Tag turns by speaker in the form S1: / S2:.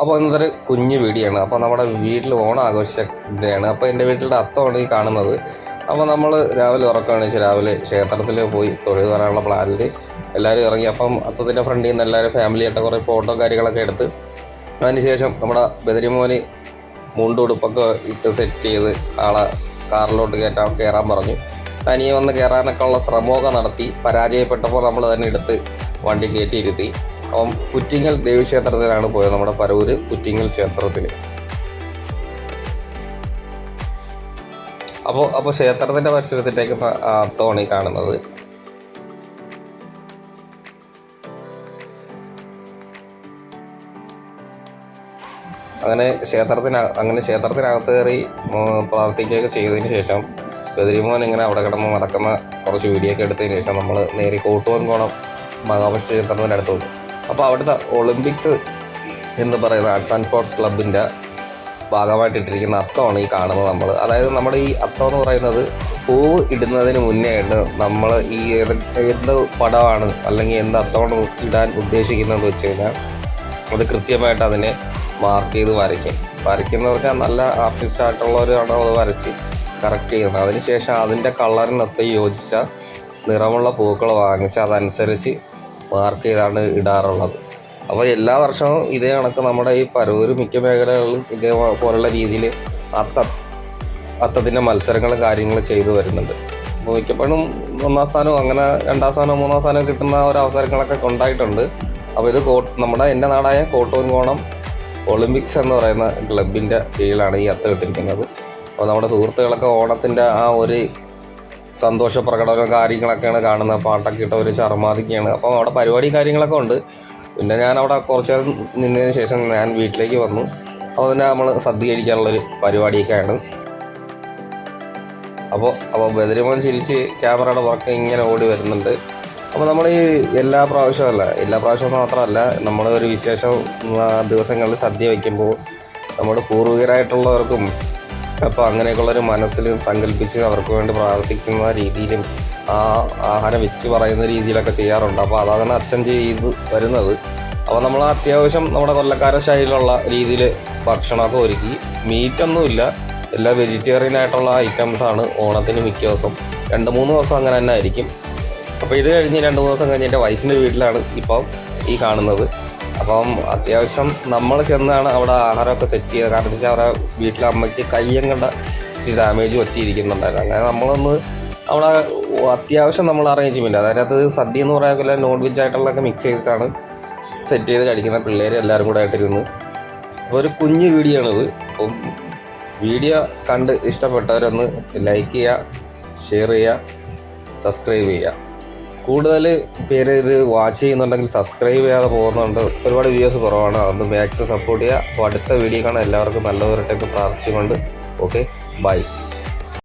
S1: അപ്പോൾ ഇന്നൊരു കുഞ്ഞു വീഡിയോയാണ്. അപ്പോൾ നമ്മുടെ വീട്ടിൽ ഓണം ആഘോഷിച്ചതാണ്. അപ്പോൾ എൻ്റെ വീട്ടിലെ അത്തമാണ് ഈ കാണുന്നത്. അപ്പോൾ നമ്മൾ രാവിലെ ഉറക്കമാണെന്ന് രാവിലെ ക്ഷേത്രത്തിൽ പോയി തൊഴുത് വരാനുള്ള പ്ലാനിൽ എല്ലാവരും ഇറങ്ങി. അപ്പം അത്തത്തിൻ്റെ ഫ്രണ്ടിൽ നിന്ന് എല്ലാവരും ഫാമിലിയായിട്ട് കുറേ ഫോട്ടോ കാര്യങ്ങളൊക്കെ എടുത്ത് അതിനുശേഷം നമ്മുടെ ബദരിമോന് മുണ്ടുടുപ്പൊക്കെ ഇട്ട് സെറ്റ് ചെയ്ത് ആളെ കാറിലോട്ട് കയറാൻ പറഞ്ഞു. തനിയെ വന്ന് കയറാനൊക്കെ ഉള്ള ശ്രമമൊക്കെ നടത്തി. പരാജയപ്പെട്ടപ്പോൾ നമ്മൾ തന്നെ എടുത്ത് വണ്ടി കയറ്റിയിരുത്തി. അപ്പം കുറ്റിങ്ങൽ ദേവീക്ഷേത്രത്തിലാണ് പോയത്, നമ്മുടെ പരവൂര് കുറ്റിങ്ങൽ ക്ഷേത്രത്തിൽ. അപ്പോൾ ക്ഷേത്രത്തിൻ്റെ പരിസരത്തിലേക്ക് അത്തമാണ് ഈ കാണുന്നത്. അങ്ങനെ ക്ഷേത്രത്തിനകത്ത് കയറി പ്രാർത്ഥിക്കുകയൊക്കെ ചെയ്തതിന് ശേഷം ബദരിമോൻ ഇങ്ങനെ അവിടെ കിടന്ന് നടക്കുന്ന കുറച്ച് വീഡിയോ ഒക്കെ എടുത്തതിന് ശേഷം നമ്മൾ നേരെ കോട്ടുവൻകോണം മഹാബലി ക്ഷേത്രത്തിൻ്റെ അടുത്ത് വന്നു. അപ്പോൾ അവിടുത്തെ ഒളിമ്പിക്സ് എന്ന് പറയുന്ന ആർട്സ് ആൻഡ് സ്പോർട്സ് ക്ലബിൻ്റെ ഭാഗമായിട്ടിട്ടിരിക്കുന്ന അത്തമാണ് ഈ കാണുന്നത് നമ്മൾ. അതായത് നമ്മുടെ ഈ അത്തം എന്ന് പറയുന്നത് പൂവ് ഇടുന്നതിന് മുന്നേ ആയിട്ട് നമ്മൾ ഈ എന്ത് പടമാണ് അല്ലെങ്കിൽ എന്ത് അത്തമാണ് ഇടാൻ ഉദ്ദേശിക്കുന്നതെന്ന് വെച്ച് കഴിഞ്ഞാൽ അത് കൃത്യമായിട്ട് അതിനെ മാർക്ക് ചെയ്ത് വരയ്ക്കുന്നവർക്ക് നല്ല ആർട്ടിസ്റ്റായിട്ടുള്ളവരാണ് അത് വരച്ച് കറക്റ്റ് ചെയ്യുന്നത്. അതിനുശേഷം അതിൻ്റെ കളറിനൊത്ത് യോജിച്ച നിറമുള്ള പൂക്കൾ വാങ്ങിച്ച് അതനുസരിച്ച് മാർക്ക് ചെയ്താണ് ഇടാറുള്ളത്. അപ്പോൾ എല്ലാ വർഷവും ഇതേ കണക്ക് നമ്മുടെ ഈ പരവൂർ മിക്ക മേഖലകളിലും ഇതേപോലുള്ള രീതിയിൽ അത്തത്തിൻ്റെ മത്സരങ്ങളും കാര്യങ്ങളും ചെയ്തു വരുന്നുണ്ട്. അപ്പോൾ മിക്കപ്പോഴും 1ാം സ്ഥാനവും അങ്ങനെ 2ാം സ്ഥാനവും 3ാം സ്ഥാനവും കിട്ടുന്ന ഒരു അവസരങ്ങളൊക്കെ ഉണ്ടായിട്ടുണ്ട്. അപ്പോൾ ഇത് എൻ്റെ നാടായ കോട്ടുവൻകോണം ഒളിമ്പിക്സ് എന്ന് പറയുന്ന ക്ലബിൻ്റെ കീഴിലാണ് ഈ അത്ത കിട്ടിയിരിക്കുന്നത്. അപ്പോൾ നമ്മുടെ സുഹൃത്തുക്കളൊക്കെ ഓണത്തിൻ്റെ ആ ഒരു സന്തോഷ പ്രകടനവും കാര്യങ്ങളൊക്കെയാണ് കാണുന്നത്. പാട്ടൊക്കെ ഇട്ട ഒരു ചർമാതിക്കുകയാണ്. അപ്പോൾ അവിടെ പരിപാടി കാര്യങ്ങളൊക്കെ ഉണ്ട്. പിന്നെ ഞാൻ അവിടെ കുറച്ച് നേരം നിന്നതിന് ശേഷം ഞാൻ വീട്ടിലേക്ക് വന്നു. അപ്പോൾ തന്നെ നമ്മൾ സദ്യ കഴിക്കാനുള്ളൊരു പരിപാടിയൊക്കെയാണ്. അപ്പോൾ ബദരിമോൻ ചിരിച്ച് ക്യാമറയുടെ പുറക്കെ ഇങ്ങനെ ഓടി വരുന്നുണ്ട്. അപ്പോൾ നമ്മൾ ഈ എല്ലാ പ്രാവശ്യവും മാത്രമല്ല, നമ്മൾ ഒരു വിശേഷ ദിവസങ്ങളിൽ സദ്യ വയ്ക്കുമ്പോൾ നമ്മുടെ പൂർവികരായിട്ടുള്ളവർക്കും അപ്പോൾ അങ്ങനെയൊക്കെയുള്ളൊരു മനസ്സിൽ സങ്കല്പിച്ച് അവർക്ക് വേണ്ടി പ്രാർത്ഥിക്കുന്ന രീതിയിലും ആ ആഹാരം വെച്ച് പറയുന്ന രീതിയിലൊക്കെ ചെയ്യാറുണ്ട്. അപ്പോൾ അതാണ് അച്ഛൻ ചെയ്ത് വരുന്നത്. അപ്പോൾ നമ്മൾ അത്യാവശ്യം നമ്മുടെ കൊല്ലക്കാരൻ ശൈലിയിലുള്ള രീതിയിൽ ഭക്ഷണമൊക്കെ ഒരുക്കി. മീറ്റൊന്നുമില്ല, എല്ലാം വെജിറ്റേറിയൻ ആയിട്ടുള്ള ഐറ്റംസാണ് ഓണത്തിന് മിക്ക ദിവസം. 2-3 ദിവസം അങ്ങനെ തന്നെ ആയിരിക്കും. അപ്പോൾ ഇത് കഴിഞ്ഞ് 2-3 ദിവസം കഴിഞ്ഞ് എൻ്റെ വൈഫിൻ്റെ വീട്ടിലാണ് ഇപ്പം ഈ കാണുന്നത്. അപ്പം അത്യാവശ്യം നമ്മൾ ചെന്നാണ് അവിടെ ആഹാരമൊക്കെ സെറ്റ് ചെയ്തത്. കാരണം വെച്ചാൽ അവരുടെ വീട്ടിലെ അമ്മയ്ക്ക് കയ്യം കണ്ട ഇച്ചിരി ഡാമേജ് പറ്റിയിരിക്കുന്നുണ്ടായിരുന്നു. അങ്ങനെ നമ്മളൊന്ന് അവിടെ അത്യാവശ്യം നമ്മൾ അറേഞ്ച്മെൻറ്റ്, അതായത് സദ്യ എന്ന് പറയാൻ നോൺ വെജ് ആയിട്ടുള്ളതൊക്കെ മിക്സ് ചെയ്തിട്ടാണ് സെറ്റ് ചെയ്ത് കഴിക്കുന്ന പിള്ളേർ എല്ലാവരും കൂടെ ആയിട്ടിരുന്ന്. അപ്പോൾ ഒരു കുഞ്ഞു വീഡിയോ ആണിത്. അപ്പം വീഡിയോ കണ്ട് ഇഷ്ടപ്പെട്ടവരൊന്ന് ലൈക്ക് ചെയ്യുക, ഷെയർ ചെയ്യുക, സബ്സ്ക്രൈബ് ചെയ്യുക. കൂടുതൽ പേര് ഇത് വാച്ച് ചെയ്യുന്നുണ്ടെങ്കിൽ സബ്സ്ക്രൈബ് ചെയ്യാതെ പോകുന്നുണ്ട്. ഒരുപാട് വ്യൂവേഴ്സ് കുറവാണ്. അതുകൊണ്ട് മാക്സിമം സപ്പോർട്ട് ചെയ്യുക. അപ്പോൾ അടുത്ത വീഡിയോ കാണാൻ എല്ലാവർക്കും നല്ലത് വരട്ടെ എന്ന് പ്രാർത്ഥിച്ചുകൊണ്ട് ഓക്കെ, ബൈ.